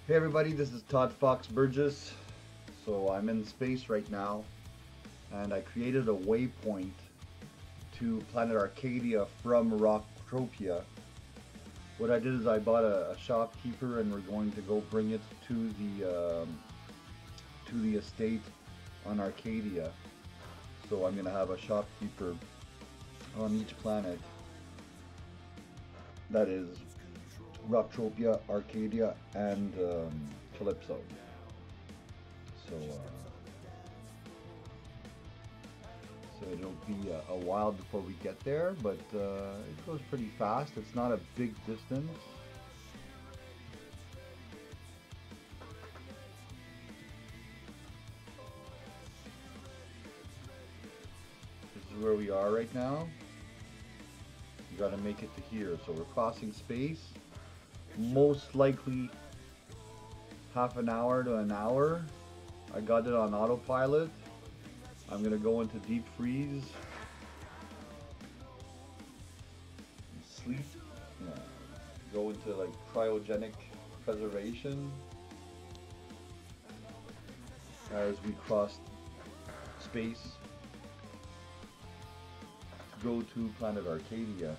Hey everybody, this is Todd Fox Burgess. So I'm in space right now, and I created a waypoint to planet Arcadia from Rocktropia. What I did is I bought a shopkeeper, and we're going to go bring it to the estate on Arcadia. So I'm going to have a shopkeeper on each planet. That is Rocktropia, Arcadia, and Calypso. So it'll be a while before we get there, but it goes pretty fast. It's not a big distance. This is where we are right now. We got to make it to here. So we're crossing space. Most likely half an hour to an hour. I got it on autopilot. I'm gonna go into deep freeze, sleep, uh, go into like cryogenic preservation as we cross space to go to planet Arcadia.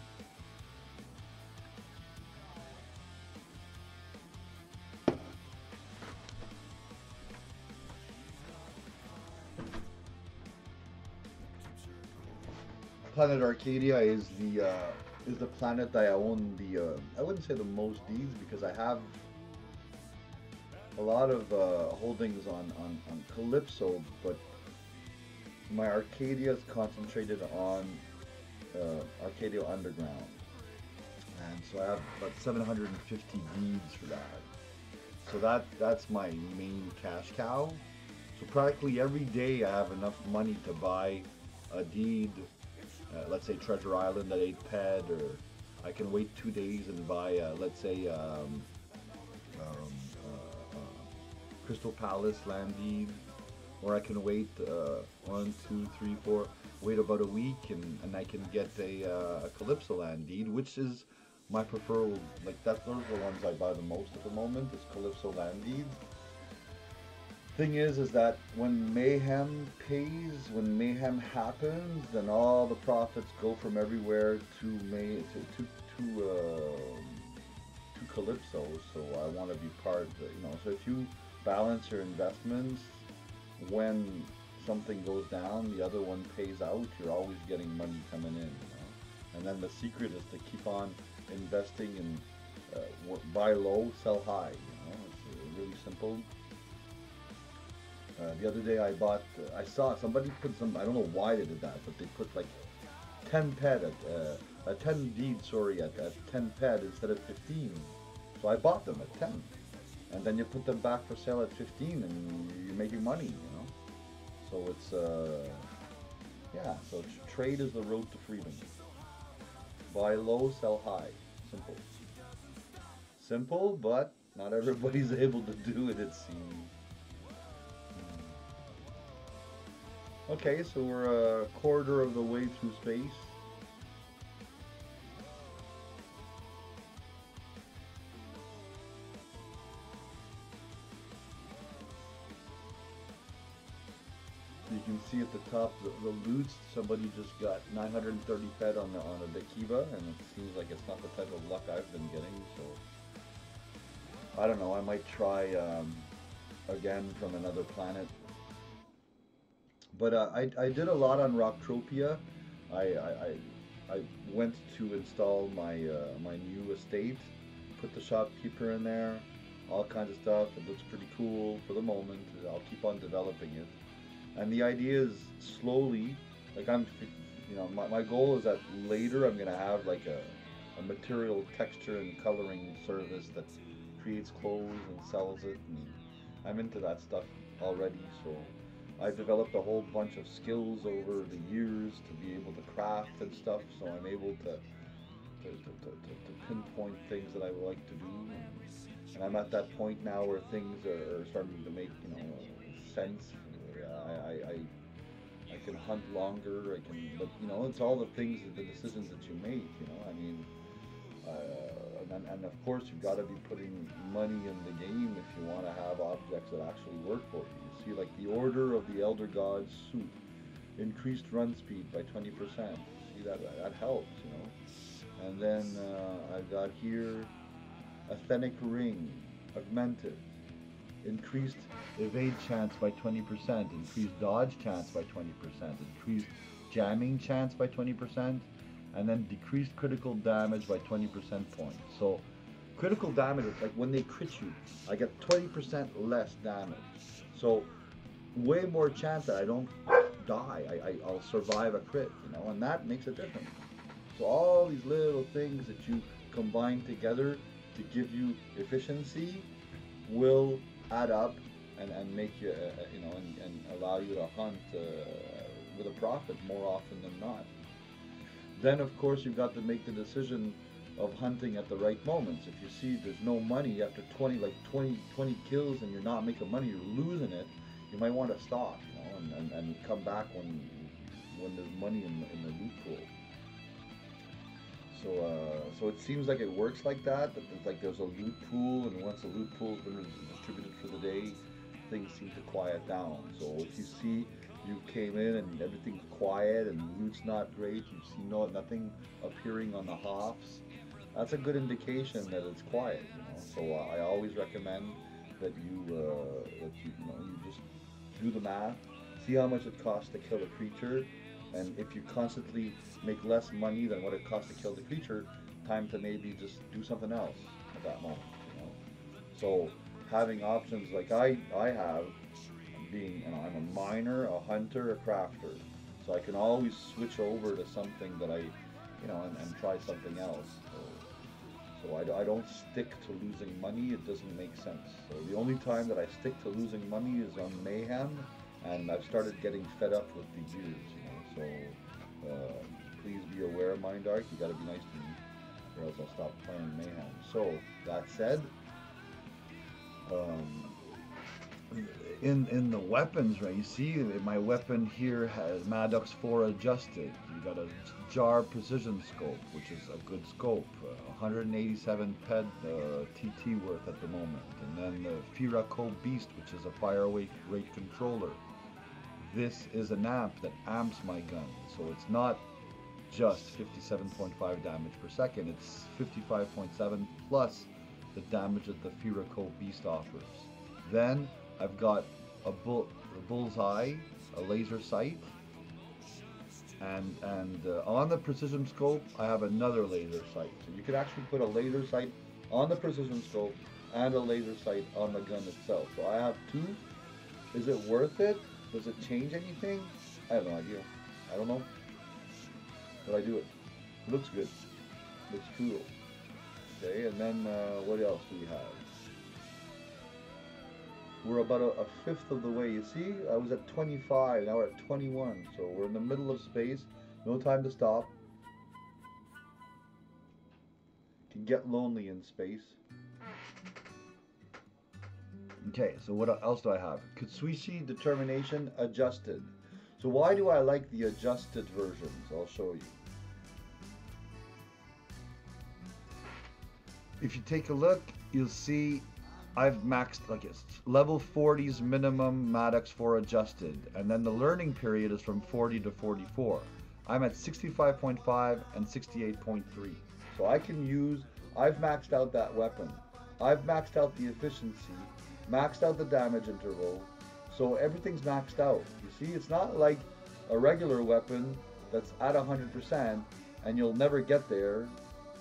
Planet Arcadia is the planet that I own the I wouldn't say the most deeds because I have a lot of holdings on Calypso, but my Arcadia is concentrated on Arcadia Underground, and so I have about 750 deeds for that. So that's my main cash cow. So practically every day I have enough money to buy a deed, let's say Treasure Island at 8 ped, or I can wait 2 days and buy, let's say, um, Crystal Palace land deed, or I can wait one, two, three, four, wait about a week, and I can get a Calypso land deed, which is my preferred. Like that, those are the ones I buy the most at the moment. Is Calypso land deeds. Thing is that when mayhem pays, when mayhem happens, then all the profits go from everywhere to Calypso. So I want to be part. So if you balance your investments, when something goes down, the other one pays out. You're always getting money coming in. And then the secret is to keep on investing and buy low, sell high. It's really simple. The other day I saw somebody put some, I don't know why they did that, but they put like 10 ped at, 10 deed, sorry, at 10 ped instead of 15. So I bought them at 10. And then you put them back for sale at 15 and you're making money. So it's, yeah, so trade is the road to freedom. Buy low, sell high. Simple. Simple, but not everybody's able to do it, it seems. Okay, so we're a quarter of the way through space. So you can see at the top the loot. Somebody just got 930 fed on a Dekiva, and it seems like it's not the type of luck I've been getting. So I don't know. I might try again from another planet. But I did a lot on Rocktropia. I went to install my new estate, put the shopkeeper in there, all kinds of stuff. It looks pretty cool for the moment. I'll keep on developing it. And the idea is slowly, like my goal is that later I'm gonna have like a material texture and coloring service that creates clothes and sells it, and I'm into that stuff already. So I've developed a whole bunch of skills over the years to be able to craft and stuff. So I'm able to pinpoint things that I would like to do, and I'm at that point now where things are starting to make sense. I can hunt longer. I can, but it's all the things, the decisions that you make. I mean, And of course, you've got to be putting money in the game if you want to have objects that actually work for you. You see, like the Order of the Elder Gods suit, increased run speed by 20%. See, that helps, you know. And then I've got here Athenic Ring, augmented, increased evade chance by 20%, increased dodge chance by 20%, increased jamming chance by 20%, and then decreased critical damage by 20% points. So critical damage is like when they crit you, I get 20% less damage. So way more chance that I don't die. I'll survive a crit, you know, and that makes a difference. So all these little things that you combine together to give you efficiency will add up and make you, you know, and allow you to hunt with a profit more often than not. Then of course you've got to make the decision of hunting at the right moments. If you see there's no money after 20 kills and you're not making money, you're losing it, you might want to stop, you know, and come back when there's money in the loot pool. So it seems like it works like that. That there's a loot pool, and once the loot pool's been distributed for the day, things seem to quiet down. So if you see you came in and everything's quiet and loot's not great, you see nothing appearing on the hops, that's a good indication that it's quiet. You know, so I always recommend that you just do the math, see how much it costs to kill a creature. And if you constantly make less money than what it costs to kill the creature, time to maybe just do something else at that moment, you know. So having options like I have, being, you know, I'm a miner, a hunter, a crafter, so I can always switch over to something that you know, and try something else. So I don't stick to losing money. It doesn't make sense. So the only time that I stick to losing money is on Mayhem, and I've started getting fed up with the years. So please be aware, Mind Arc, you gotta be nice to me, or else I'll stop playing Mayhem. So that said, in the weapons, right, you see my weapon here has Maddox 4 adjusted. You got a Jar Precision Scope, which is a good scope, 187 ped TT worth at the moment, and then the Firaco Beast, which is a fire rate controller. This is an amp that amps my gun, so it's not just 57.5 damage per second, it's 55.7 plus the damage that the Firaco Beast offers. Then I've got a bullseye, a laser sight, and on the precision scope I have another laser sight. So you could actually put a laser sight on the precision scope and a laser sight on the gun itself. So I have two. Is it worth it? Does it change anything? I have no idea. I don't know. But I do it. It looks good. Looks cool. Okay, and then what else do we have? We're about a fifth of the way. You see, I was at 25, now we're at 21. So we're in the middle of space. No time to stop. Can get lonely in space. Okay, so what else do I have? Kitsuishi Determination adjusted. So why do I like the adjusted versions? I'll show you. If you take a look, you'll see I've maxed, like, it's level 40's minimum Maddox 4 adjusted, and then the learning period is from 40 to 44. I'm at 65.5 and 68.3. So I can use, I've maxed out that weapon. I've maxed out the efficiency, maxed out the damage interval, so everything's maxed out. You see, it's not like a regular weapon that's at 100% and you'll never get there,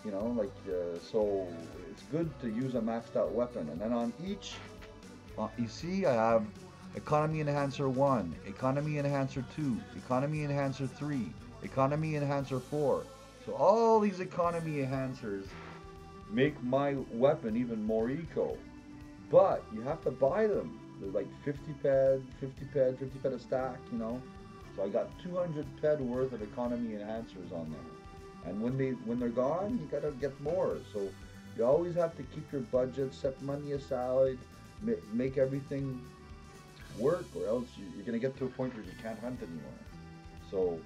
you know, like, so it's good to use a maxed out weapon. And then on each, you see I have Economy Enhancer 1, Economy Enhancer 2, Economy Enhancer 3, Economy Enhancer 4. So all these economy enhancers make my weapon even more eco. But you have to buy them. They're like 50 ped, 50 ped, 50 ped a stack, you know. So I got 200 ped worth of economy enhancers on there. And when they're gone, you gotta get more. So you always have to keep your budget, set money aside, make everything work, or else you're gonna get to a point where you can't hunt anymore.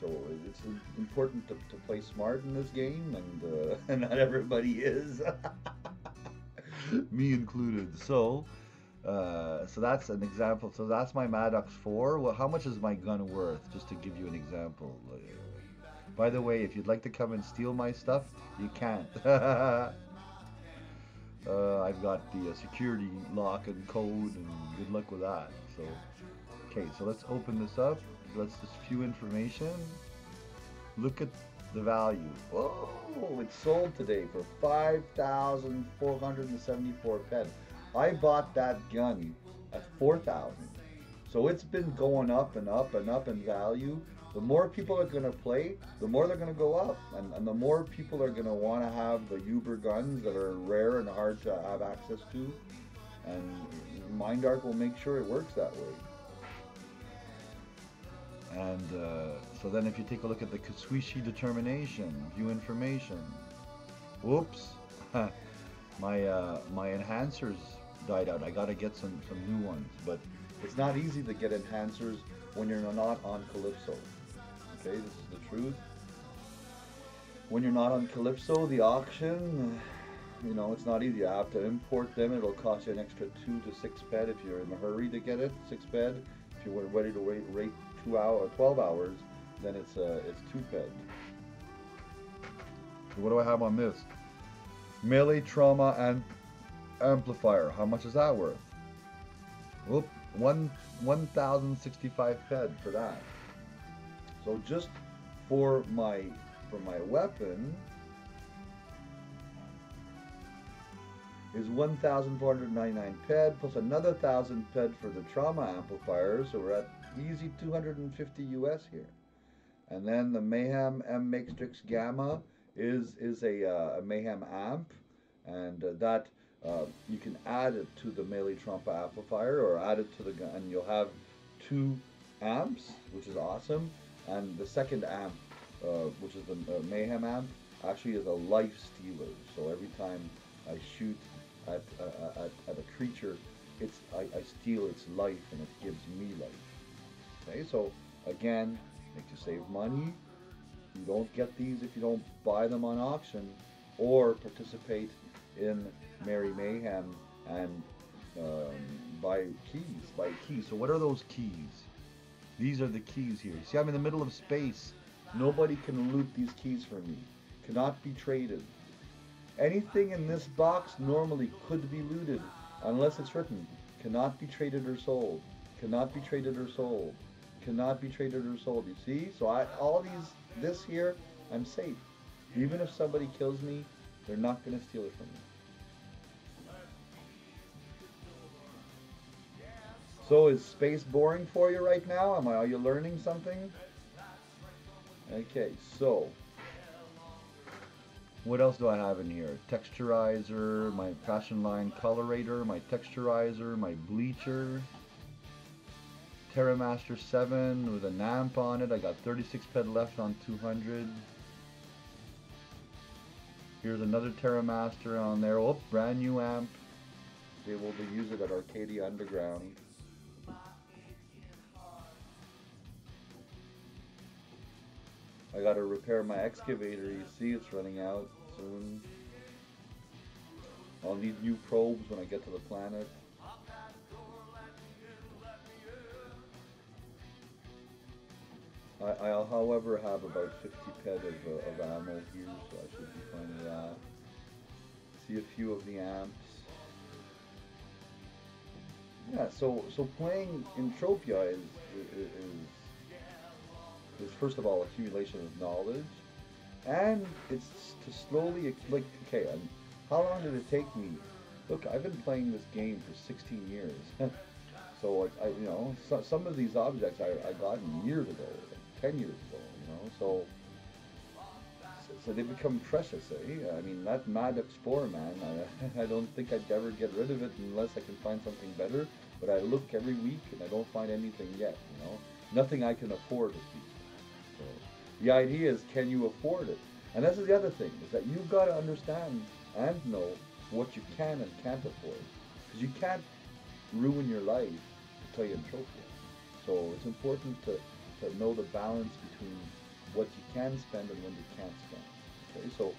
So it's important to play smart in this game, and and not everybody is, me included. So that's an example. So that's my Maddox 4. Well, how much is my gun worth? Just to give you an example. By the way, if you'd like to come and steal my stuff, you can't. I've got the security lock and code, and good luck with that. So, okay, so let's open this up. Let's just few information. Look at the value. Oh, it sold today for 5,474 pen. I bought that gun at 4,000. So it's been going up and up and up in value. The more people are going to play, the more they're going to go up. And the more people are going to want to have the Uber guns that are rare and hard to have access to. And Mindark will make sure it works that way. And so then if you take a look at the Kasuishi determination, view information. Whoops. my enhancers died out. I got to get some new ones. But it's not easy to get enhancers when you're not on Calypso. Okay, this is the truth. When you're not on Calypso, the auction, you know, it's not easy. You have to import them. It'll cost you an extra 2 to 6 ped if you're in a hurry to get it. 6 ped. If you're ready to wait 12 hours, then it's 2 ped. So what do I have on this? Melee trauma and amplifier. How much is that worth? Whoop, 1,065 ped for that. So just for my weapon is 1,499 ped plus another 1,000 ped for the trauma amplifier. So we're at easy 250 US here. And then the Mayhem M Matrix Gamma is a Mayhem amp, and that you can add it to the melee trauma amplifier or add it to the gun, and you'll have 2 amps, which is awesome. And the second amp, which is the Mayhem amp, actually is a life stealer. So every time I shoot at a creature, I steal its life, and it gives me life. Okay, so again, makes you save money. You don't get these if you don't buy them on auction or participate in Merry Mayhem and buy keys. So what are those keys? These are the keys here. See, I'm in the middle of space. Nobody can loot these keys for me. Cannot be traded. Anything in this box normally could be looted unless it's written cannot be traded or sold. Cannot be traded or sold. Cannot be traded or sold. You see? So this here, I'm safe. Even if somebody kills me, they're not going to steal it from me. So is space boring for you right now? Are you learning something? Okay, so what else do I have in here? Texturizer, my fashion line colorator, my texturizer, my bleacher, TerraMaster 7 with an amp on it. I got 36 ped left on 200. Here's another TerraMaster on there. Oh, brand new amp. Be able to use it at Arkadia Underground. I gotta repair my excavator. You see, it's running out soon. I'll need new probes when I get to the planet. I'll, however, have about 50 ped of ammo here, so I should be fine with that. See a few of the amps. Yeah, so playing Entropia is first of all accumulation of knowledge, and it's to slowly, like, okay, how long did it take me? Look, I've been playing this game for 16 years. So you know, some of these objects I got years ago, like 10 years ago, you know, so they become precious, eh? I mean, that Maddox 4, man, I don't think I'd ever get rid of it unless I can find something better, but I look every week and I don't find anything yet, you know, nothing I can afford at least. So the idea is, can you afford it? And this is the other thing, is that you've got to understand and know what you can and can't afford, because you can't ruin your life to play Entropia. So it's important to know the balance between what you can spend and when you can't spend. Okay, so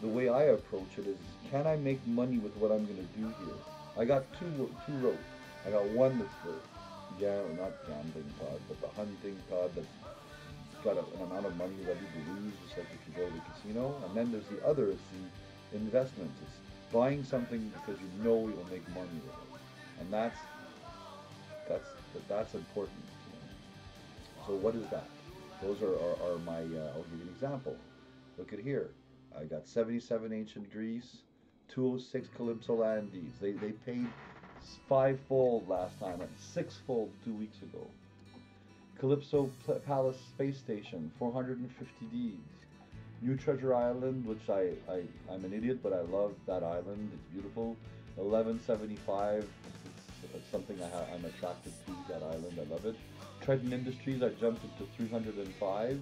the way I approach it is, can I make money with what I'm going to do here? I got two roads. I got one that's the not gambling Todd, but the hunting Todd that's got an amount of money ready to lose, just like if you go to the casino. And then there's the other, it's the investments. It's buying something because you know you'll make money with it, and that's that's important. So what is that? Those are my. I'll give you an example. Look at here. I got 77 ancient Greece, 206 Calypso land deeds. They paid fivefold last time and sixfold 2 weeks ago. Calypso Palace Space Station, 450 deeds. New Treasure Island, which I'm an idiot, but I love that island. It's beautiful. 1175. It's something I'm attracted to, that island. I love it. Triton Industries, I jumped it to 305.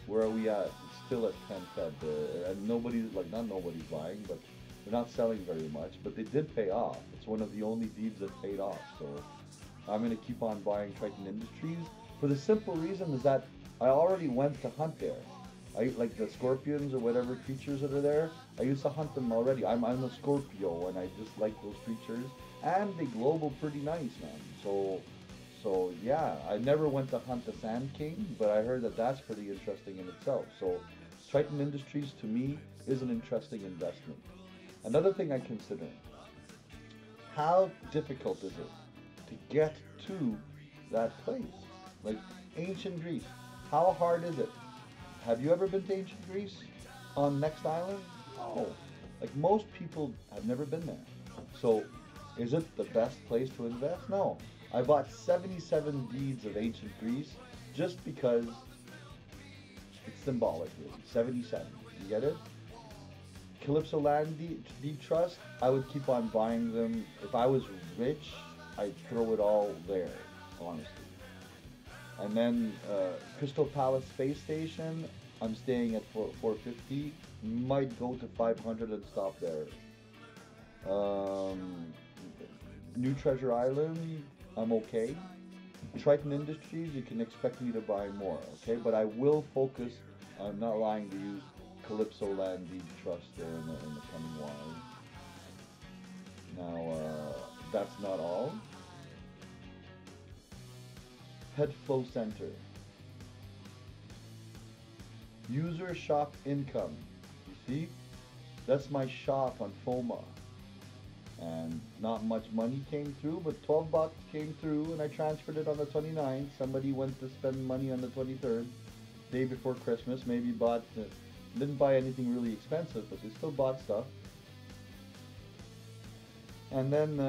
Where are we at? It's still at 10 Fed. And nobody's, like, not nobody's buying, but they're not selling very much. But they did pay off. It's one of the only deeds that paid off. So I'm going to keep on buying Triton Industries for the simple reason is that I already went to hunt there. I like the scorpions or whatever creatures that are there. I used to hunt them already. I'm a Scorpio and I just like those creatures, and they global pretty nice, man. So yeah, I never went to hunt the Sand King, but I heard that that's pretty interesting in itself. So Triton Industries to me is an interesting investment. Another thing I consider: how difficult is it to get to that place? Like ancient Greece, how hard is it? Have you ever been to ancient Greece on Next Island? No. Like most people have never been there. So is it the best place to invest? No. I bought 77 deeds of ancient Greece just because it's symbolic, really. 77. You get it? Calypso Land Deed Trust, I would keep on buying them. If I was rich, I'd throw it all there, honestly. And then Crystal Palace Space Station, I'm staying at 450. Might go to 500 and stop there. New Treasure Island, I'm okay. Triton Industries, you can expect me to buy more, okay? But I will focus, I'm not lying to you, Calypso Land Deed Trust there in the coming while. Now, that's not all. Pet Flow Center. User shop income. You see? That's my shop on FOMA. And not much money came through, but 12 bucks came through and I transferred it on the 29th. Somebody went to spend money on the 23rd, day before Christmas, maybe bought, didn't buy anything really expensive, but they still bought stuff. And then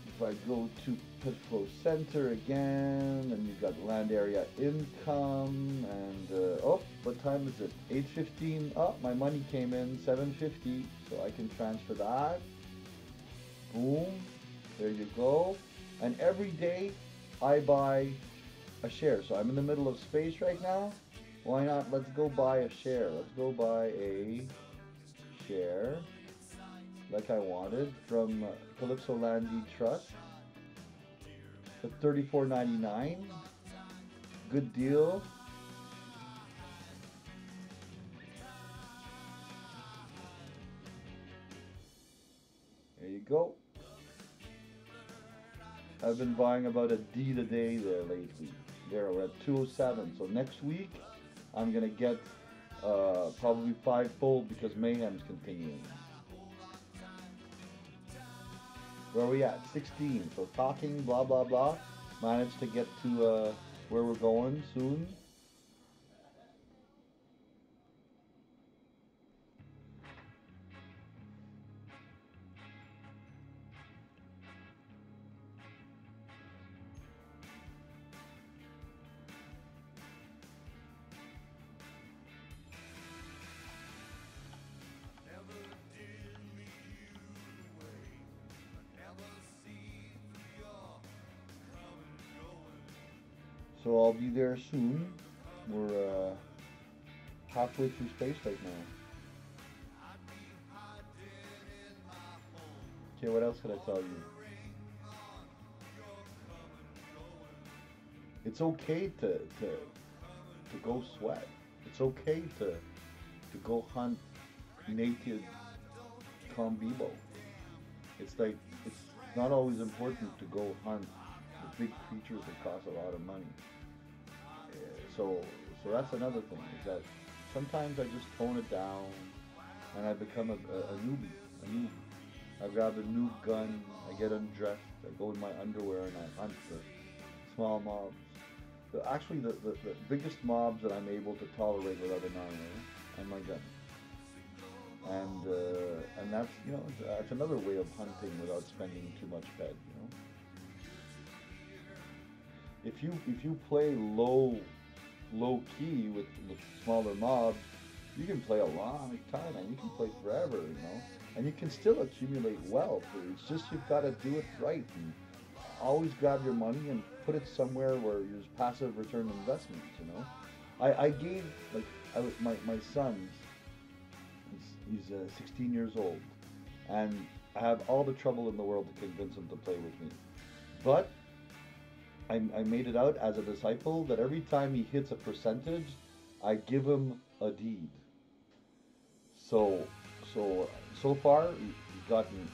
if I go to Pet Flow Center again, and you've got land area income, and oh, what time is it? 8:15. Oh, my money came in 7:50, so I can transfer that. Boom, there you go. And every day I buy a share. So I'm in the middle of space right now. Why not? Let's go buy a share. Let's go buy a share like I wanted from Calypso Land Deed Trust. At $34.99. Good deal. There you go. I've been buying about a deed a day there lately. There, we're at 207. So next week, I'm going to get probably fivefold because Mayhem's continuing. Where are we at? 16. So talking, blah, blah, blah. Managed to get to where we're going soon. So I'll be there soon. We're halfway through space right now. Okay, what else could I tell you? It's okay to go sweat. It's okay to go hunt naked combibo. It's like it's not always important to go hunt the big creatures that cost a lot of money. So so that's another thing is that sometimes I just tone it down and I become a newbie. A newbie. I grab a new gun, I get undressed, I go in my underwear and I hunt for small mobs. Actually, the biggest mobs that I'm able to tolerate without an armor and my gun. And that's that's another way of hunting without spending too much fed. If you play low key with smaller mobs, you can play a long time and you can play forever, and you can still accumulate wealth. It's just you've got to do it right and always grab your money and put it somewhere where there's passive return investments. I gave my son. He's 16 years old, and I have all the trouble in the world to convince him to play with me. But I made it out as a disciple that every time he hits a percentage, I give him a deed. So so far he's gotten.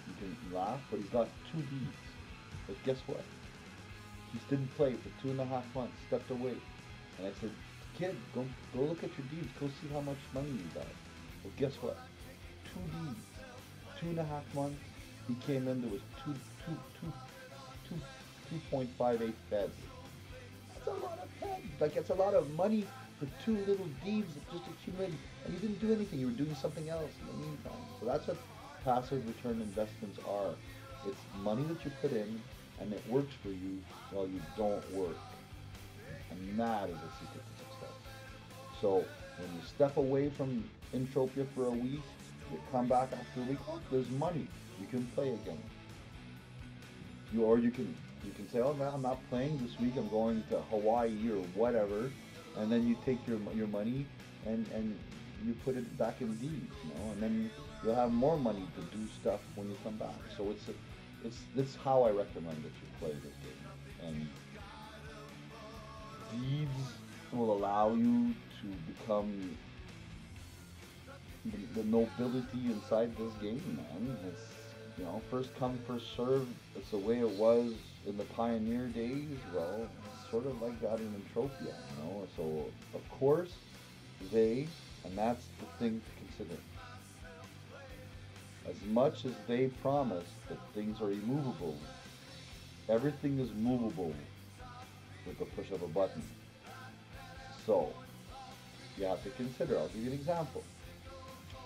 You can laugh, but he's got two deeds. But guess what? He didn't play for 2.5 months. Stepped away, and I said, "Kid, go look at your deeds. Go see how much money you got." Well, guess what? Two deeds. 2.5 months. He came into his 2.58 feds. That's a lot of feds. Like it's a lot of money for two little deeds that just accumulated, and you didn't do anything. You were doing something else in the meantime. So that's what passive return investments are. It's money that you put in, and it works for you while you don't work, and that is a secret to success. So when you step away from Entropia for a week, you come back after a week, oh, there's money. You can play again. You can say, oh, no, I'm not playing this week. I'm going to Hawaii or whatever, and then you take your money and you put it back in deeds, and then you'll have more money to do stuff when you come back. So it's how I recommend that you play this game. And deeds will allow you to become the nobility inside this game, man. It's first come, first served. It's the way it was in the pioneer days. Well, it's sort of like that in Entropia, So of course and that's the thing to consider. As much as they promise that things are immovable, everything is movable with the push of a button. So you have to consider. I'll give you an example.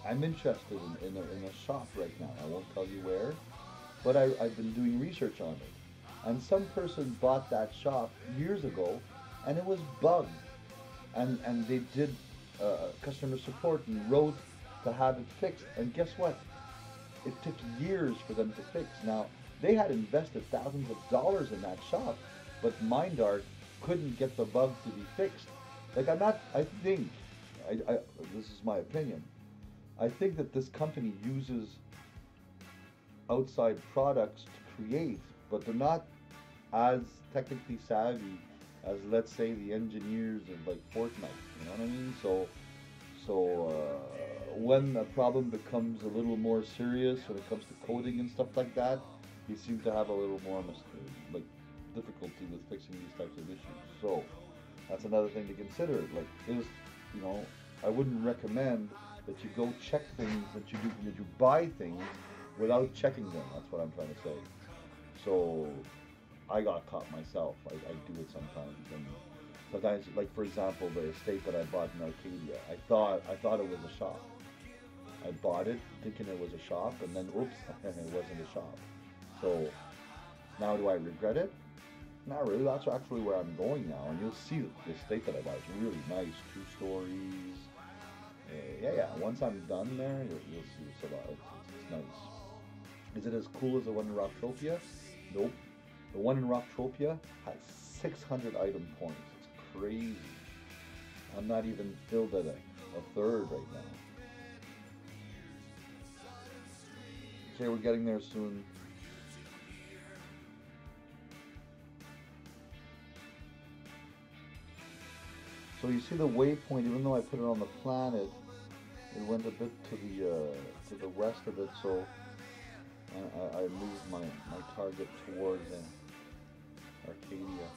I'm interested in a shop right now. I won't tell you where, but I've been doing research on it. And some person bought that shop years ago, and it was bugged. And they did customer support and wrote to have it fixed. And guess what? It took years for them to fix. Now, they had invested thousands of dollars in that shop, but MindArt couldn't get the bug to be fixed. I think, this is my opinion, I think that this company uses outside products to create, but they're not as technically savvy as, let's say, the engineers of like Fortnite. You know what I mean? So when a problem becomes a little more serious when it comes to coding and stuff like that, you seem to have a little more like difficulty with fixing these types of issues. So that's another thing to consider. I wouldn't recommend that you go check things that you buy things without checking them. That's what I'm trying to say. So I got caught myself. I do it sometimes, and sometimes, like for example, the estate that I bought in Arkadia, I thought it was a shop. I bought it thinking it was a shop, and then oops, it wasn't a shop. So now do I regret it? Not really. That's actually where I'm going now, and you'll see the estate that I bought is really nice, 2 stories. Yeah. Once I'm done there, you'll see it's nice. Is it as cool as the one in Rocktropia? Nope. The one in Rocktropia has 600 item points. It's crazy. I'm not even filled at a third right now. Okay, we're getting there soon. So you see the waypoint, even though I put it on the planet, it went a bit to the west of it, so I moved my target towards Arkadia.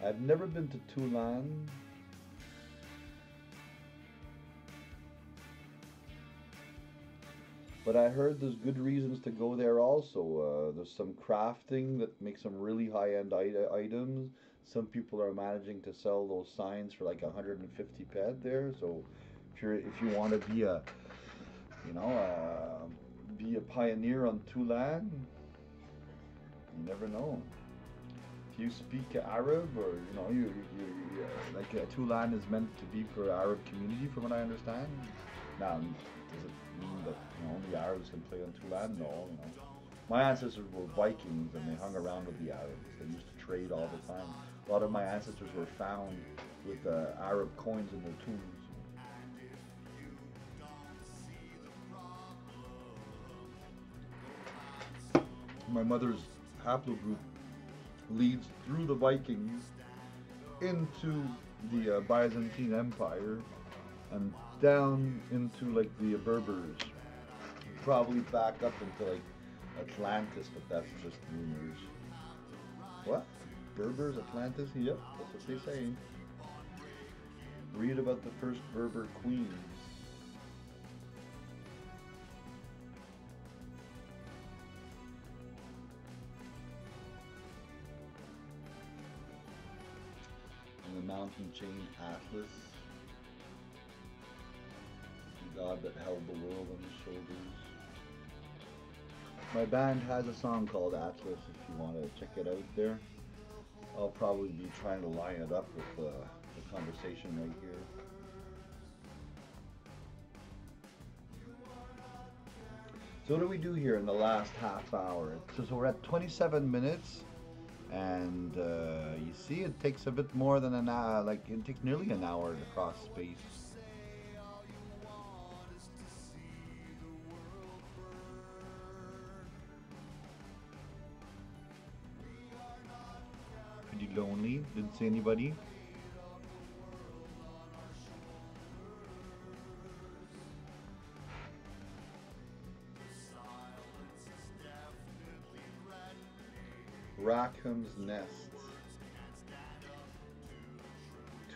I've never been to Tulan. But I heard there's good reasons to go there also. There's some crafting that makes some really high-end items. Some people are managing to sell those signs for like 150 ped there. So if you want to be a you know be a pioneer on Tulan, you never know. If you speak Arab, or like Tulan is meant to be for Arab community, from what I understand. Now, does it mean that only Arabs can play on Tulan? No, My ancestors were Vikings and they hung around with the Arabs. They used to trade all the time. A lot of my ancestors were found with Arab coins in their tombs. My mother's haplogroup leads through the Vikings into the Byzantine Empire and down into like the Berbers, probably back up into like Atlantis, but that's just rumors. What? Berbers, Atlantis? Yep, that's what they say. Read about the first Berber queen. And the mountain chain Atlas, the god that held the world on his shoulders. My band has a song called Atlas if you want to check it out there. I'll probably be trying to line it up with the conversation right here. So what do we do here in the last half hour? So we're at 27 minutes, and you see it takes a bit more than an hour, like it takes nearly an hour to cross space. Pretty lonely, didn't see anybody. Rackham's Nest.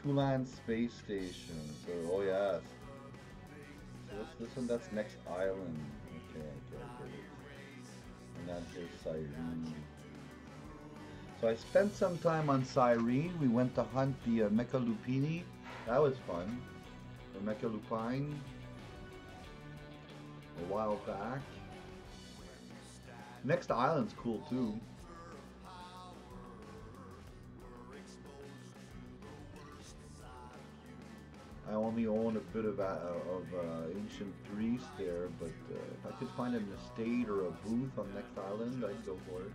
Tulan Space Station. So, oh yeah. So what's this one? That's next island. Okay. And then here's Cyrene. So I spent some time on Cyrene. We went to hunt the Mechalupini. That was fun. The Mechalupine. A while back. Next island's cool too. I only own a bit of ancient Greece there, but if I could find an estate or a booth on next island, I'd go for it.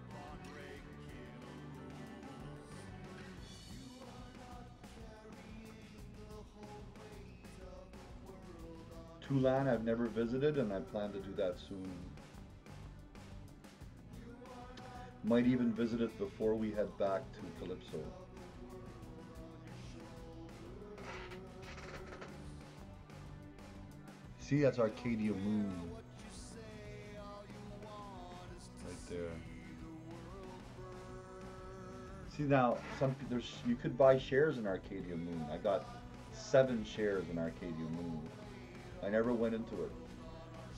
Tulan I've never visited, and I plan to do that soon. Might even visit it before we head back to Calypso. See, that's Arkadia Moon. Right there. See now, you could buy shares in Arkadia Moon. I got 7 shares in Arkadia Moon. I never went into it.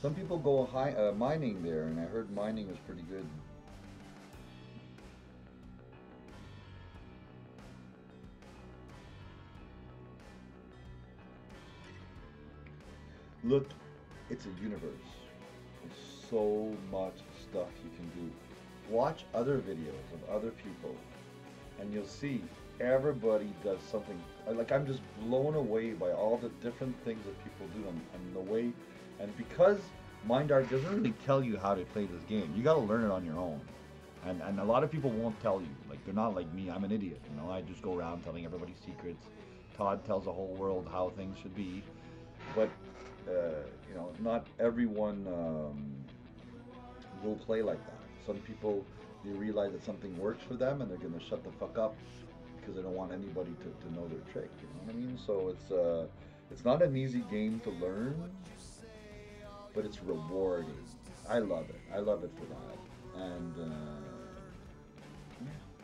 Some people go mining there, and I heard mining was pretty good. Look, it's a universe. There's so much stuff you can do. Watch other videos of other people, and you'll see everybody does something. Like, I'm just blown away by all the different things that people do, and the way. And because Mind Art doesn't really tell you how to play this game, you got to learn it on your own. And a lot of people won't tell you. Like, they're not like me. I'm an idiot. I just go around telling everybody secrets. Todd tells the whole world how things should be, but not everyone will play like that. Some people, they realize that something works for them and they're gonna shut the fuck up because they don't want anybody to know their trick. You know what I mean? So it's not an easy game to learn, but it's rewarding. I love it. I love it for that.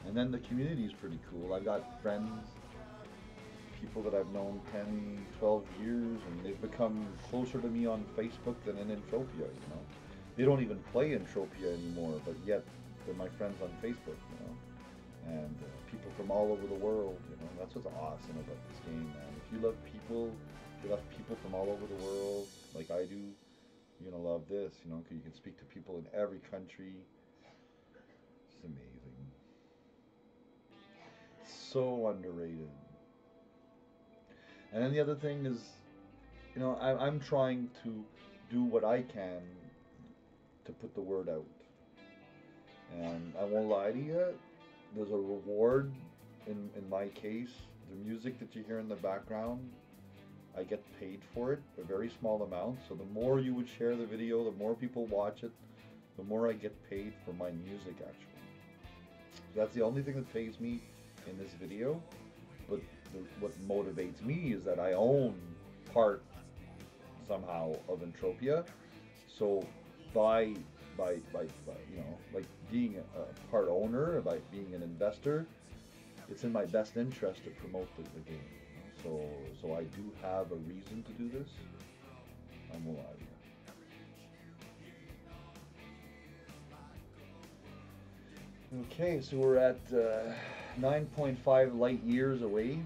And then the community is pretty cool. I've got friends, people that I've known 10, 12 years, and they've become closer to me on Facebook than in Entropia, you know. They don't even play Entropia anymore, but yet they're my friends on Facebook, you know. And people from all over the world, you know. That's what's awesome about this game, man. If you love people, if you love people from all over the world, like I do, you're gonna love this, you know, because you can speak to people in every country. It's amazing. So underrated. And then the other thing is, you know, I'm trying to do what I can to put the word out. And I won't lie to you, there's a reward in my case. The music that you hear in the background, I get paid for it, a very small amount. So the more you would share the video, the more people watch it, the more I get paid for my music actually. So that's the only thing that pays me in this video. But what motivates me is that I own part somehow of Entropia. So by you know, like being a part owner, by being an investor, it's in my best interest to promote the game. So I do have a reason to do this. I'm alive. Okay, so we're at 9.5 light years away.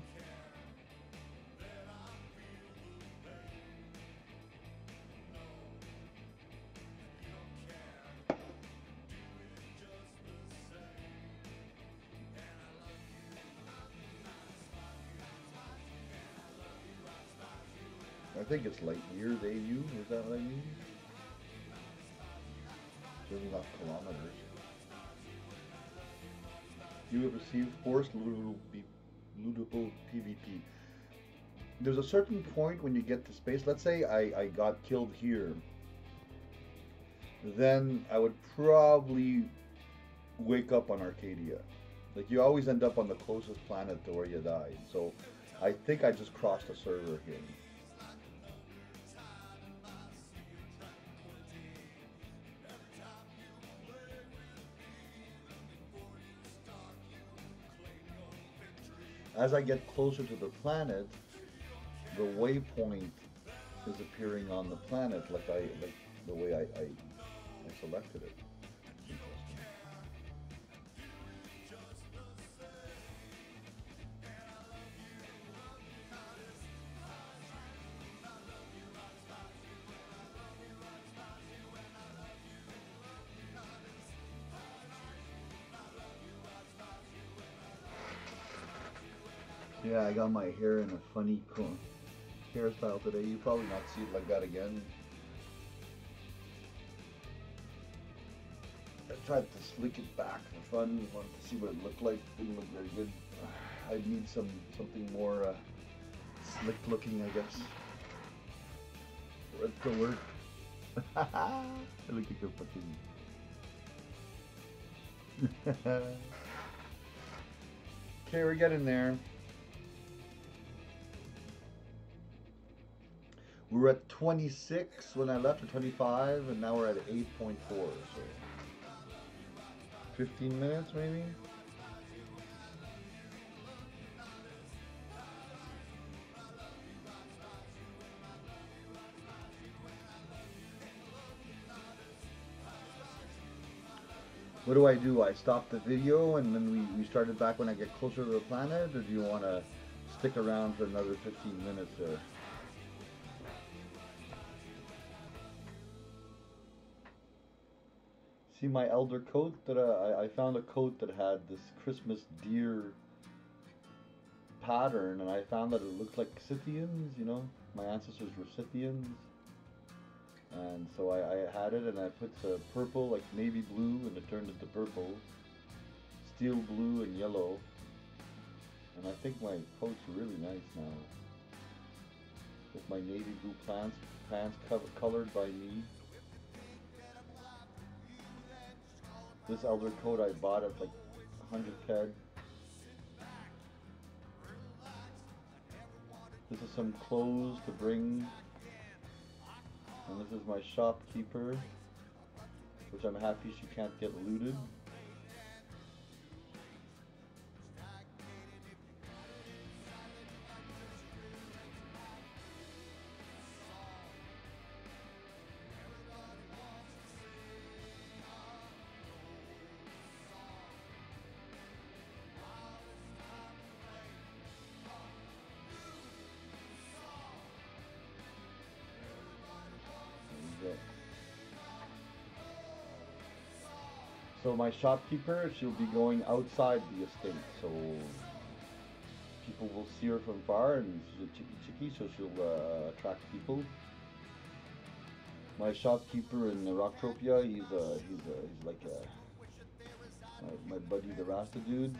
I think it's light years, AU, is that what I mean? Certainly not kilometers. You have received forced lootable PvP. There's a certain point when you get to space, let's say I got killed here, then I would probably wake up on Arkadia. Like you always end up on the closest planet to where you died. So I think I just crossed a server here. As I get closer to the planet, the waypoint is appearing on the planet like the way I selected it. Yeah, I got my hair in a funny hairstyle today. You probably not see it like that again. I tried to slick it back for fun. Wanted to see what it looked like. Didn't look very good. I need something more slick looking, I guess. For it to work. Look at the fucking. Okay, we're getting there. We were at 26 when I left, or 25, and now we're at 8.4, so 15 minutes maybe? What do? I stop the video and then we start it back when I get closer to the planet, or do you want to stick around for another 15 minutes there? See my elder coat that I found a coat that had this Christmas deer pattern, and I found that it looked like Scythians, you know, my ancestors were Scythians, and so I had it, and I put purple, like navy blue, and it turned into purple, steel blue and yellow, and I think my coat's really nice now, with my navy blue pants colored by me. This elder coat I bought at like 100 CAD. This is some clothes to bring. And this is my shopkeeper, which I'm happy she can't get looted. So my shopkeeper, she'll be going outside the estate, so people will see her from far, and she's a chicky chicky, so she'll attract people. My shopkeeper in Arkadia, he's like my buddy the Rasta dude.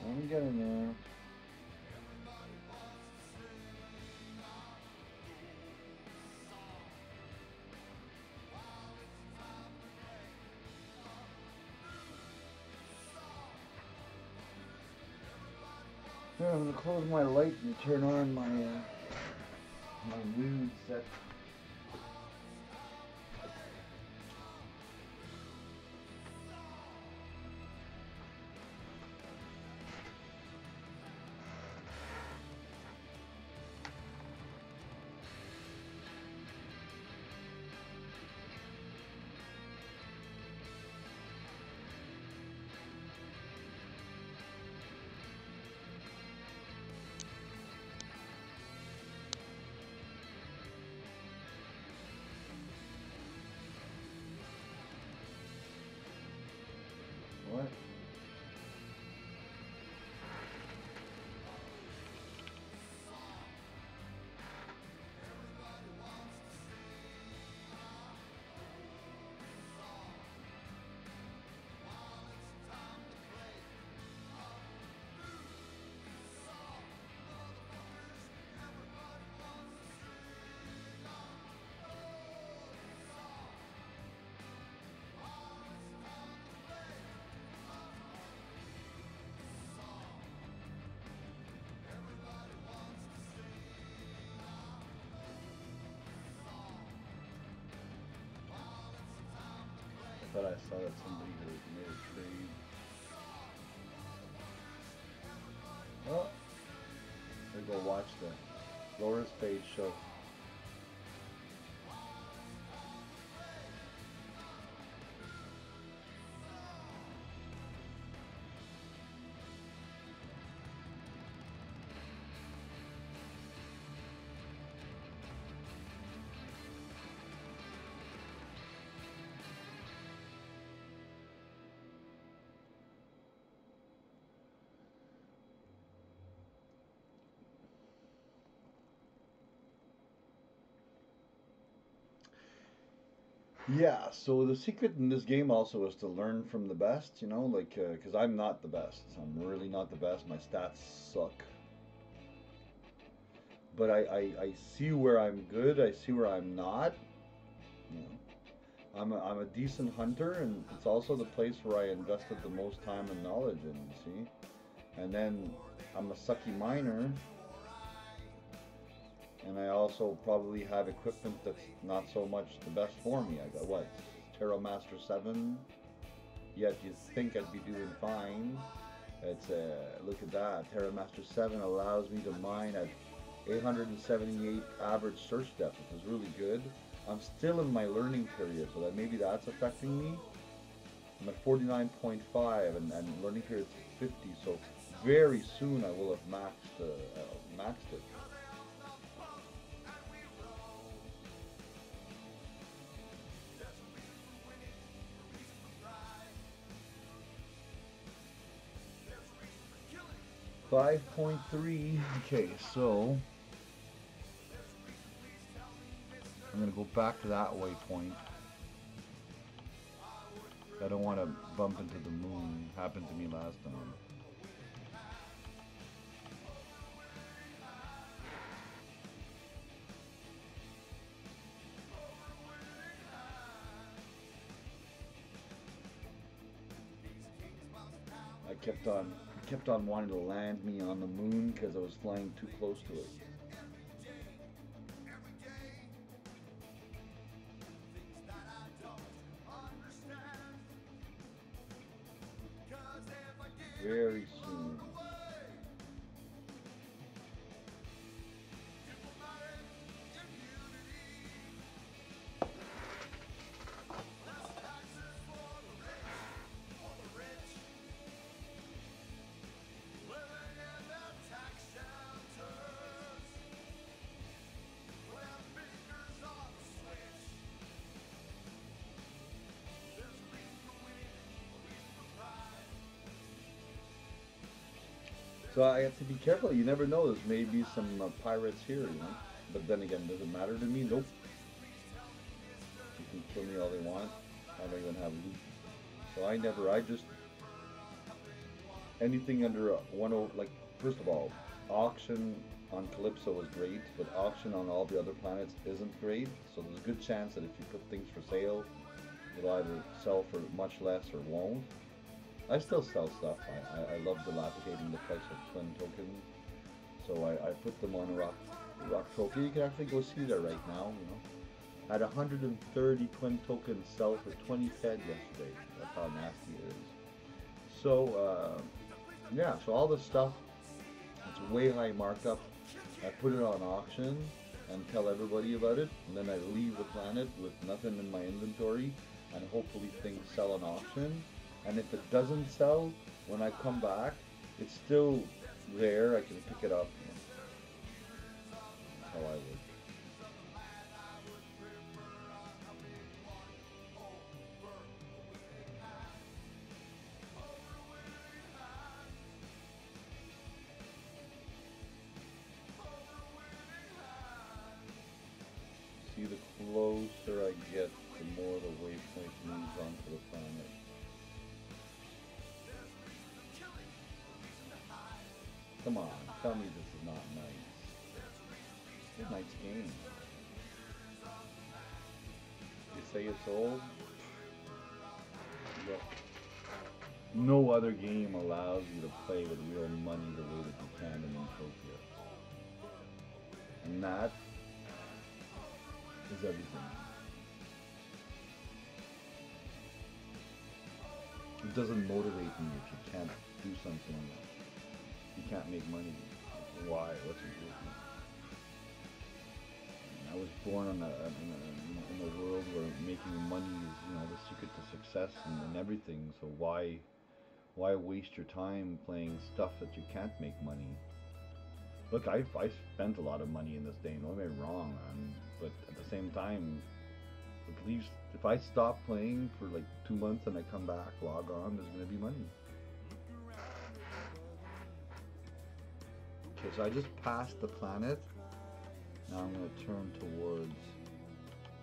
I'm getting there. Yeah, I'm gonna close my light and turn on my mood set. What? I thought I saw that somebody had made a trade. Oh, we go watch the Laura's Spade show. Yeah, so the secret in this game also is to learn from the best, you know, like, because I'm not the best. I'm really not the best. My stats suck. But I see where I'm good, I see where I'm not. You know, I'm a decent hunter, and it's also the place where I invested the most time and knowledge in, you see? And then I'm a sucky miner, and I also probably have equipment that's not so much the best for me. I got what? Terra Master 7, yet you think I'd be doing fine. It's look at that. Terra Master 7 allows me to mine at 878 average search depth, which is really good. I'm still in my learning period, so that maybe that's affecting me. I'm at 49.5, and learning period is 50, so very soon I will have maxed it. 5.3. Okay, so gonna go back to that waypoint. I don't want to bump into the moon. Happened to me last time. I kept on wanting to land me on the moon because I was flying too close to it. Very soon. So I have to be careful. You never know. There's maybe some pirates here, you know. But then again, does it matter to me? Nope. You can kill me all they want. I don't even have loot. So I just, anything under like, first of all, auction on Calypso is great, but auction on all the other planets isn't great. So there's a good chance that if you put things for sale, it'll either sell for much less or won't. I still sell stuff. I love dilapidating the price of twin tokens. So I put them on rock trophy. You can actually go see there right now, you know. I had 130 twin tokens sell for 20 Fed yesterday. That's how nasty it is. So yeah, so all this stuff, it's way high markup. I put it on auction and tell everybody about it, and then I leave the planet with nothing in my inventory, and hopefully things sell on auction. And if it doesn't sell, when I come back, it's still there. I can pick it up. That's how I would. See, the closer I get, the more the waypoint moves onto the planet. Come on, tell me this is not nice. It's a nice game. You say it's old? Look. No other game allows you to play with real money the way that you can in Utopia. And that is everything. It doesn't motivate me if you can't do something. You can't make money. Why? What's important? I was born in a world where making money is, you know, the secret to success and everything. So why waste your time playing stuff that you can't make money? Look, I spent a lot of money in this game. Don't get me wrong, but at the same time, at least if I stop playing for like 2 months and I come back, log on, there's gonna be money. Okay, so I just passed the planet. Now I'm going to turn towards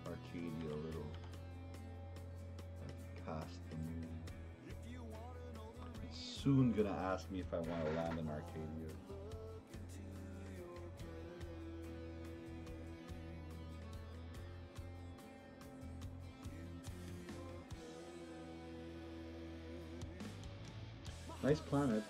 Arkadia a little. Past the moon. It's soon going to ask me if I want to land in Arkadia. Nice planet.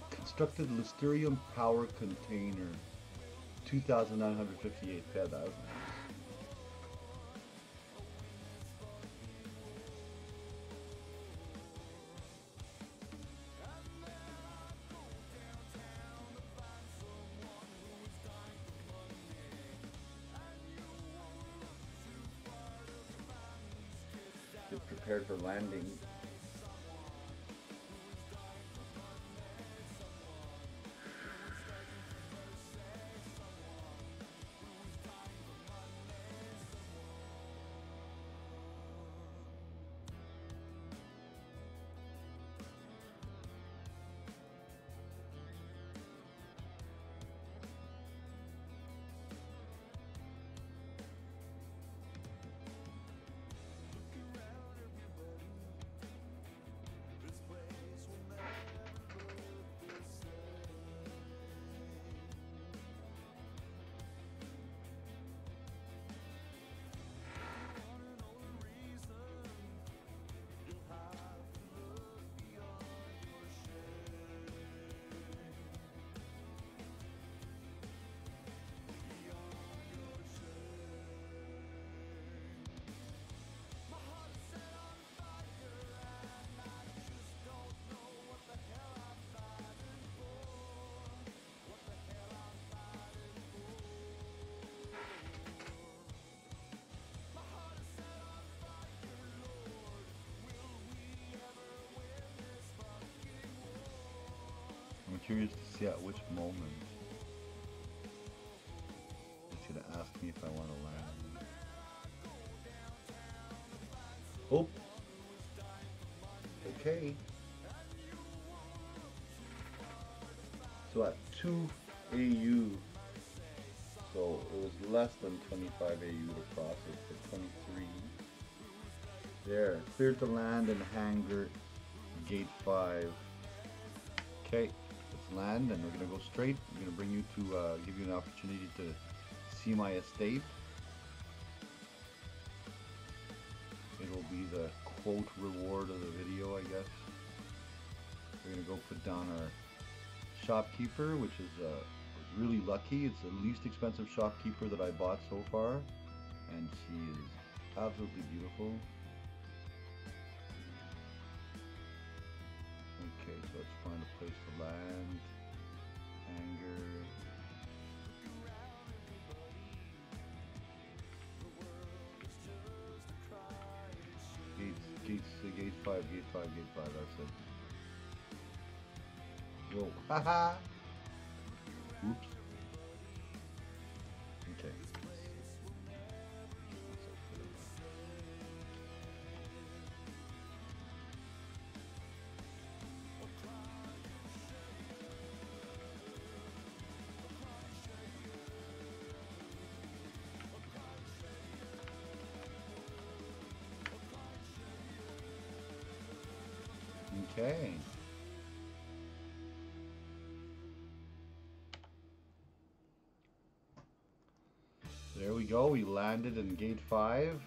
Constructed Listerium power container, 2,958 fed. That was nice. Get prepared for landing. curious to see at which moment it's gonna ask me if I want to land. Oh, okay. So at 2 AU, so it was less than 25 AU to process, but 23. There, cleared to land in hangar gate 5. Okay, let's land and we're gonna go straight. I'm gonna bring you to give you an opportunity to see my estate. It'll be the quote reward of the video, I guess. We're gonna go put down our shopkeeper, which is really lucky. It's the least expensive shopkeeper that I bought so far, and she is absolutely beautiful. Okay, so let's find a place to land. Hangar. Gate 5, that's it. Whoa, haha! Oops. Okay. Okay. There we go. We landed in gate 5.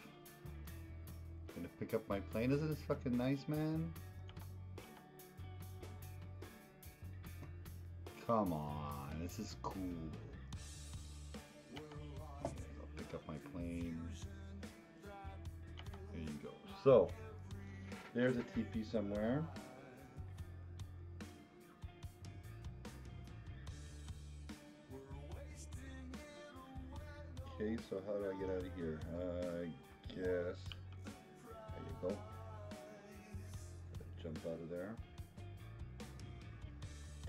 Gonna pick up my plane. Isn't this fucking nice, man? Come on. This is cool. I'll pick up my plane. There you go. So, there's a TP somewhere. Okay, so how do I get out of here? I guess. There you go. Jump out of there.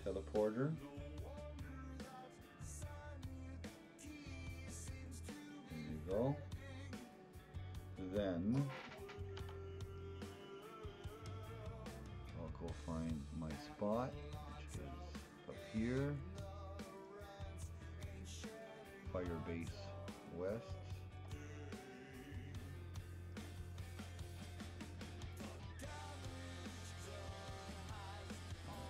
Teleporter. There you go. Then I'll go find my spot, which is up here. Firebase West.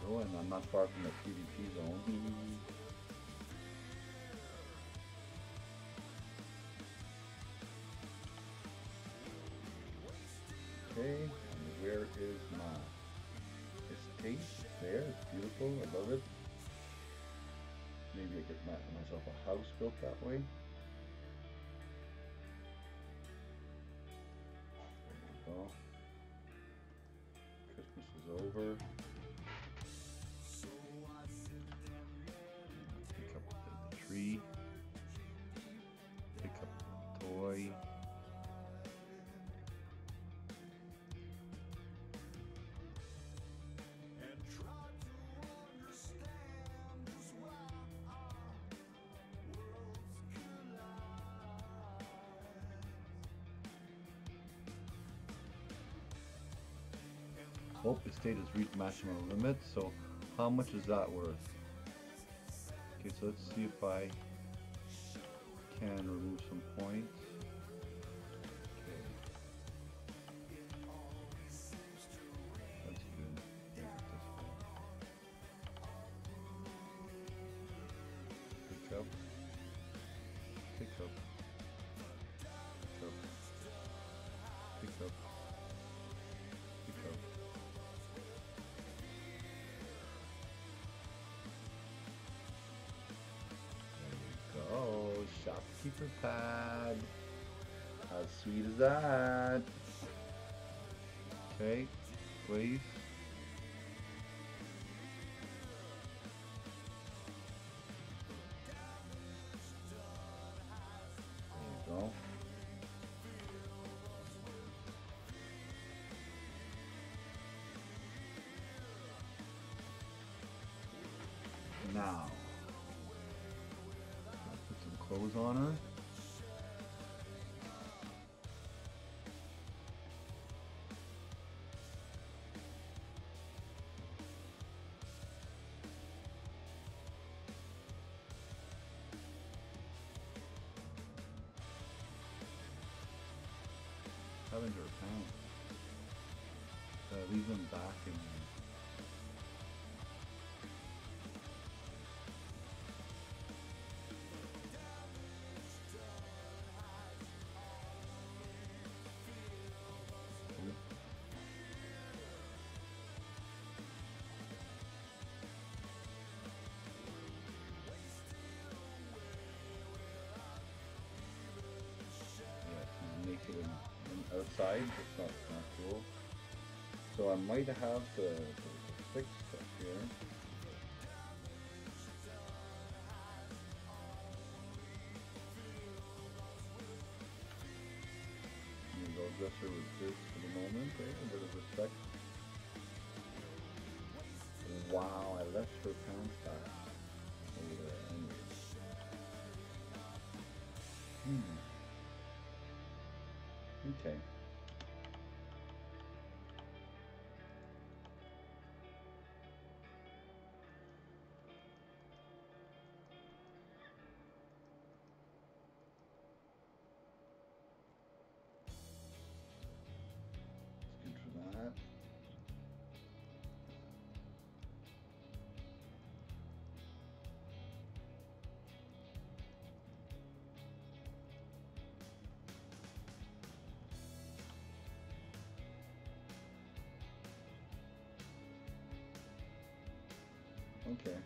Oh, and I'm not far from the PvP zone. Okay, and where is my estate? There, it's beautiful, I love it. Maybe I get myself a house built that way. There you go. Christmas is over. Pick up the tree. Pick up the toy. Oh, estate has reached maximum limit, so how much is that worth? Okay, so let's see if I can remove some points. Okay. That's good. Pick up. Pick up. Pick up. Pick up. Pick up. Oh, shopkeeper pad. How sweet is that? Okay, please. There you go. Now, I'll put some clothes on her. Having her pants. Leave them back in there. Naked and outside, it's not cool. So I might have the fix stuff here. Maybe I'll dress her with this for the moment, right? A bit of respect. Wow, I left her pants back over there. Anyways. Okay. That's good for that. Okay. Okay.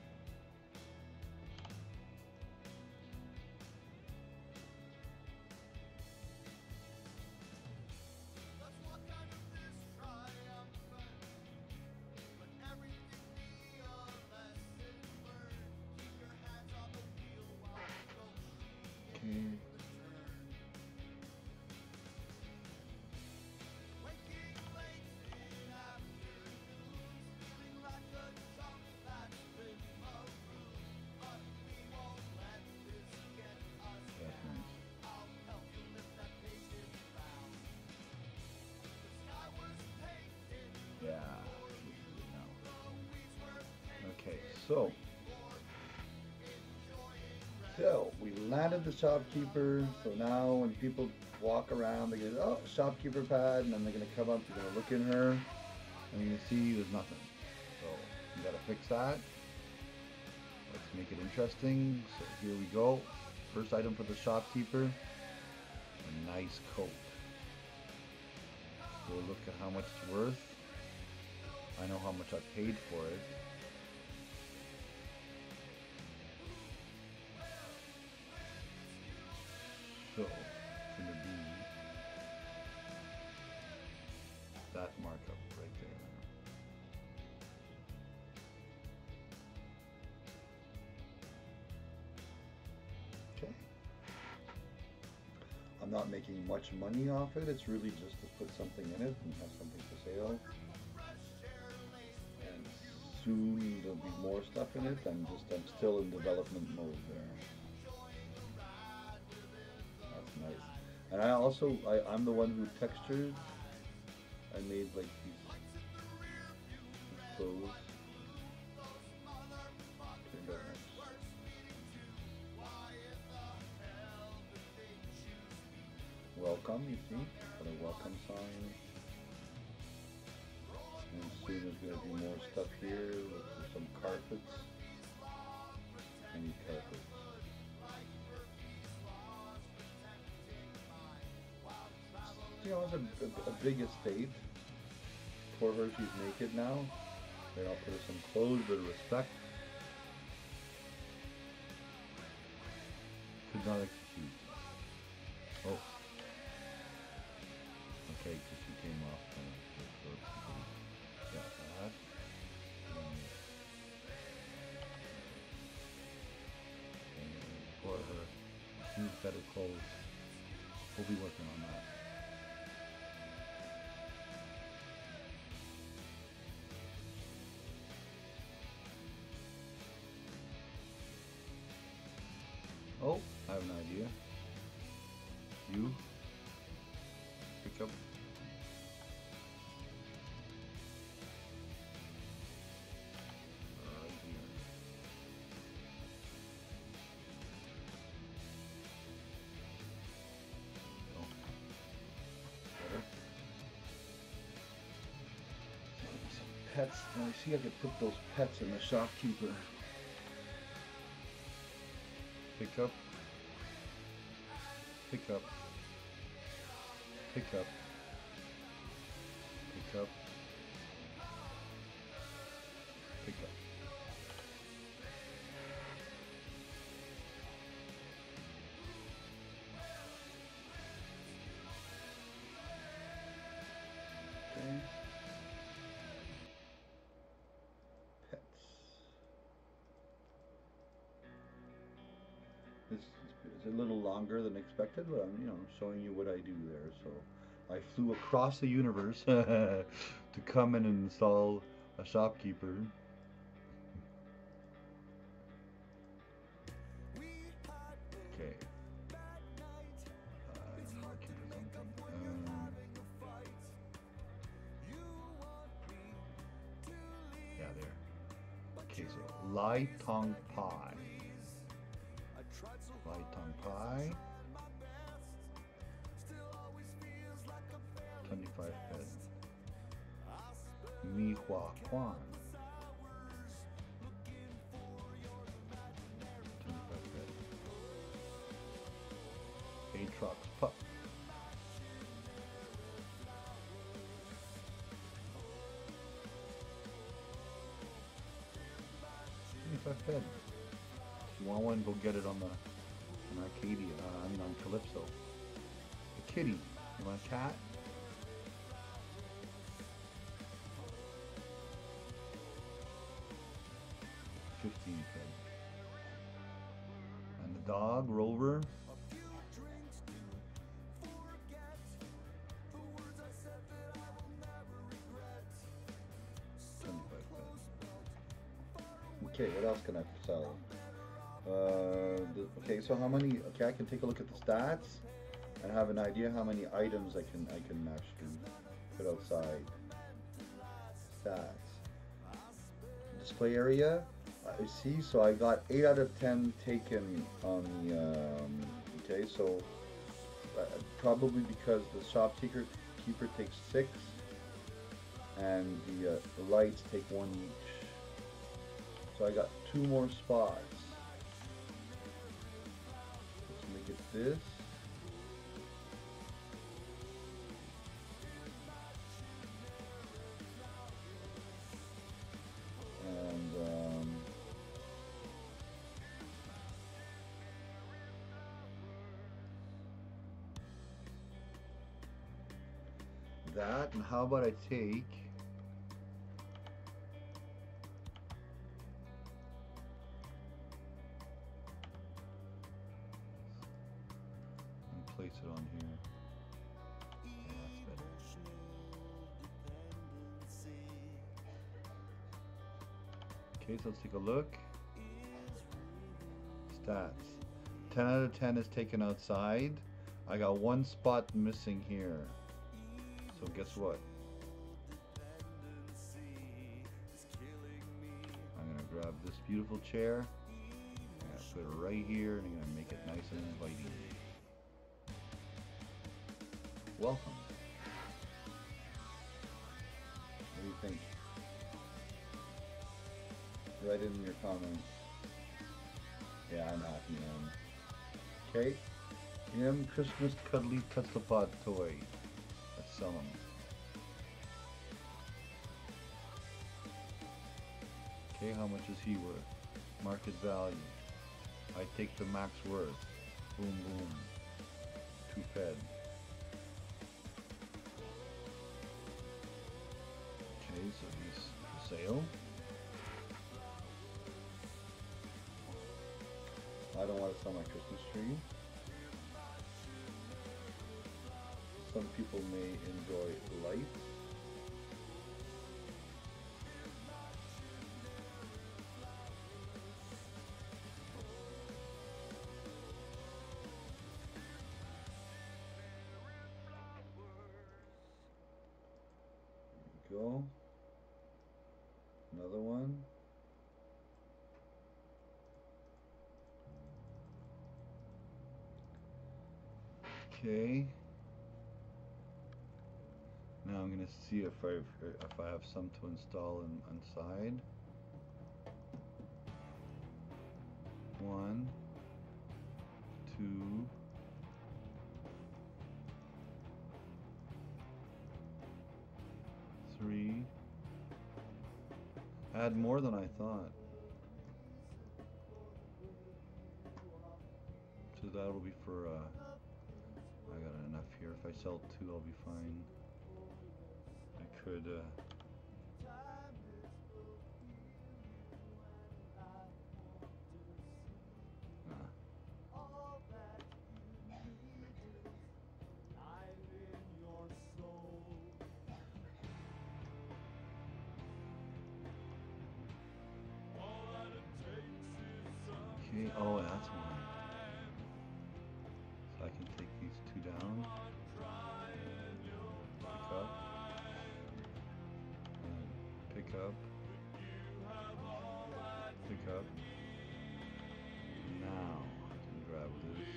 Okay, so we landed the shopkeeper. So now when people walk around, they get, oh, shopkeeper pad, and then they're gonna come up, they're gonna look in her, and you're gonna see there's nothing. So you gotta fix that. Let's make it interesting. So here we go. First item for the shopkeeper, a nice coat. We'll look at how much it's worth. I know how much I paid for it. So it's going to be that markup right there. Okay. I'm not making much money off it. It's really just to put something in it and have something for sale. And soon there'll be more stuff in it. I'm still in development mode there. Nice. And I'm the one who textured. I made like these clothes. Turned out nice. Welcome, you see? Got a welcome sign. And soon there's going to be more stuff here with some carpets. I need carpets. You know, it's a big estate. For her, she's naked now. Then I'll put her some clothes, bit of respect. Could not execute. Oh. Okay, because she came off kind of got that. And for her, she needs better clothes. We'll be working on that. Oh, I have an idea. You pick up. Right here. Oh, better. Some pets. Now I see I could put those pets in the shopkeeper. Pick up. Pick up. Pick up. Pick up. Pick up. Okay. Pets. This is a little longer than expected, but I'm, showing you what I do there. So I flew across the universe to come and install a shopkeeper. Okay. Looking for something. Yeah, there. Okay, so Lai Tong Pie. Lai Tong Pie. 25 head. Mi Hua Quan. 25 head. Aatrox Pup. 25 head. If you want one, go get it on Arkadia. On Calypso. A kitty. You want a cat? $15 head. And the dog, Rover. Okay, what else can I sell? Okay, so how many? Okay, I can take a look at the stats and have an idea how many items I can actually put outside. Stats. Display area. I see. So I got 8 out of 10 taken on the. Okay, so probably because the shopkeeper takes 6, and the lights take 1 each. So I got 2 more spots. Let's make it this. And that. And how about I take place it on here. Yeah, that's better. Okay, so let's take a look. Stats. 10 out of 10 is taken outside. I got 1 spot missing here. So guess what? I'm gonna grab this beautiful chair. I'm gonna put it right here, and I'm gonna make it nice and inviting. Welcome. What do you think? Write it in your comments. Yeah, I'm happy, man. Okay. Christmas Cuddly Tetrapod toy. Let's sell them. Okay, how much is he worth? Market value. I take the max worth. Boom, boom. 2 fed. Okay, so he's for sale. I don't want to sell my Christmas tree. Some people may enjoy lights. go. Another one. Okay. Now I'm gonna see if I have some to install inside. One, two, three. I had more than I thought. So that'll be for, I got enough here. If I sell two, I'll be fine. I could, okay, oh, that's why. So I can take these two down, pick up, pick up. Now I can grab this.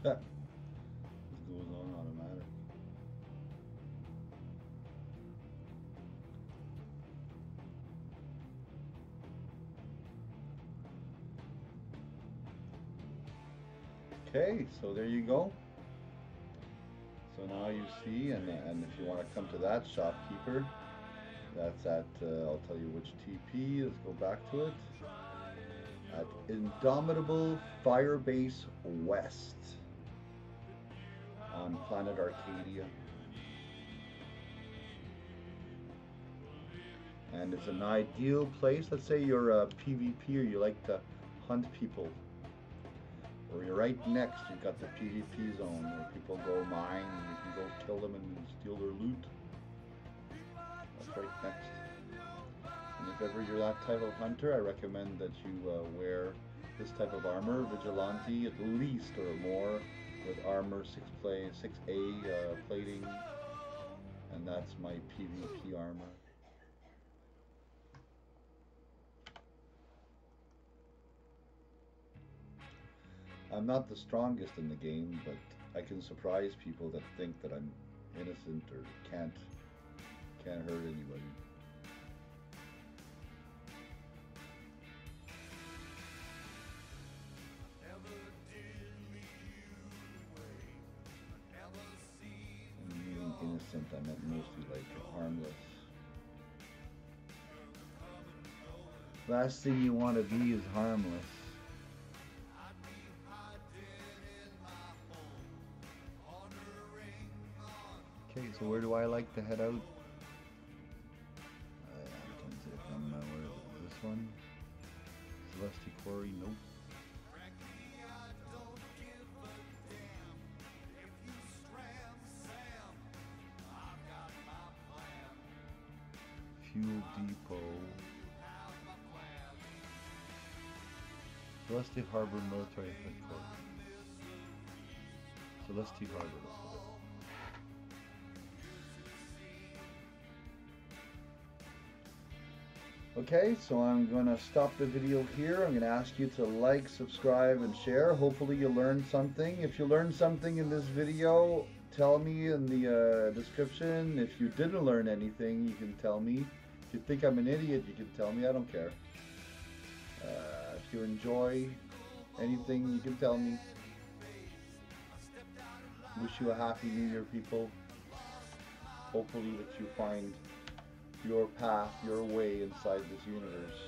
This goes on automatic. Okay, so there you go. So now you see, and if you want to come to that shopkeeper, that's at, I'll tell you which TP, let's go back to it, at Indomitable Firebase West on Planet Arkadia. And it's an ideal place. Let's say you're a PvP or you like to hunt people, or you're right next, you've got the PvP zone where people go mine and you can go kill them and steal their loot. That's right next. And if ever you're that type of hunter, I recommend that you wear this type of armor, Vigilante at least or more, with armor 6A plating, and that's my PvP armor. I'm not the strongest in the game, but I can surprise people that think that I'm innocent or can't hurt anybody. Meaning innocent, I meant mostly like harmless. Last thing you want to be is harmless. Okay, so where do I like to head out? I can't say from where is it? This one? Fuel Depot. Celeste Harbor Military Headquarters. Celeste Harbor. Okay, so I'm going to stop the video here. I'm going to ask you to like, subscribe, and share. Hopefully you learned something. If you learned something in this video, tell me in the description. If you didn't learn anything, you can tell me. If you think I'm an idiot, you can tell me. I don't care. If you enjoy anything, you can tell me. Wish you a happy new year, people. Hopefully that you find your path, your way inside this universe.